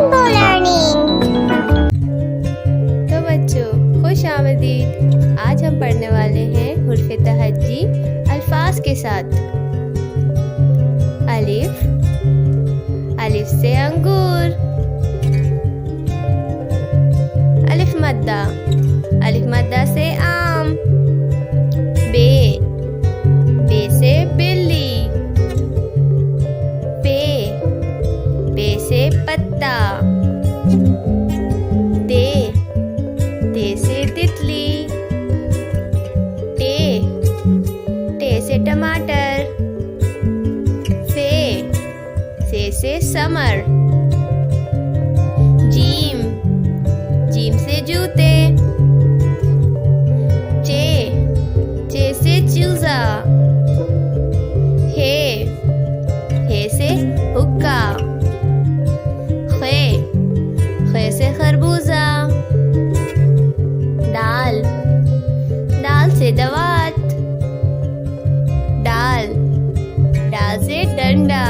Rainbow learning. तो बच्चों खुश आमदीद। आज हम पढ़ने वाले हैं हुर्फ तहज्जी अल्फाज के साथ। अलिफ, अलिफ से अंगूर। अलिफ मद्दा, अलिफ मद्दा से आम। बे, बे से बिल्ली। पे, पे से पत्ता। ते, ते से तितली। टे, टे से टमाटर। से समर। जीम, जीम से जूते। चे से चूजा। हे से हुक्का। खे से खरबूजा। दाल से दवात। डाल से डंडा।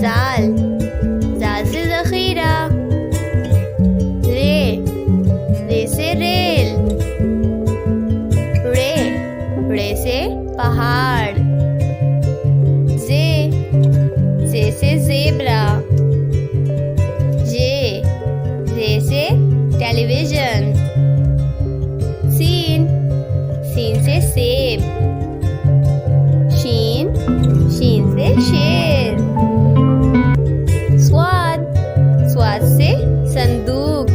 जाल से ज़ख़ीरा। रे से रेल। रे से पहाड़। जे से ज़ेब्रा। जे से टेलीविज़न। सीन से सेब। शीन से शेर। स्वाद से संदूक।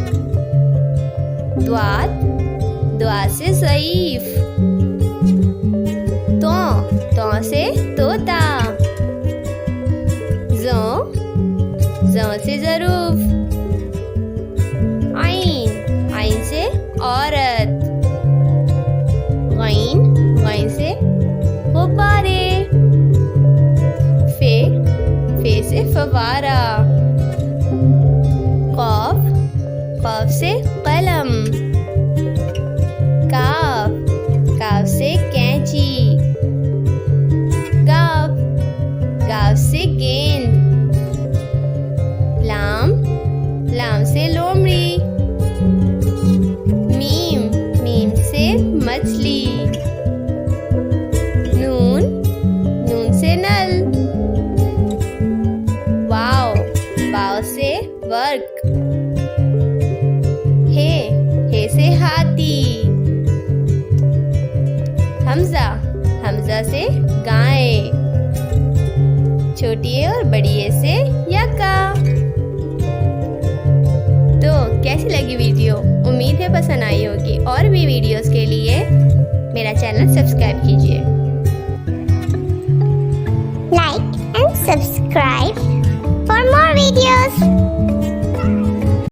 द्वात से ज़ईफ। तो से तोता। ज़ से ज़रूफ। आइन से औरत। गैन से गुब्बारे। फे से फवारा। कॉफ से कलम। काफ से कैंची। गाव से गेंद। लाम से लोमड़ी। मीम से मछली। नून से नल। वाव से वर्क। हे से हाथी। हमजा से गाय। छोटी और बड़ी से यक्का। तो कैसी लगी वीडियो? उम्मीद है पसंद आई होगी। और भी वीडियोस के लिए मेरा चैनल सब्सक्राइब कीजिए। Like and subscribe for more videos.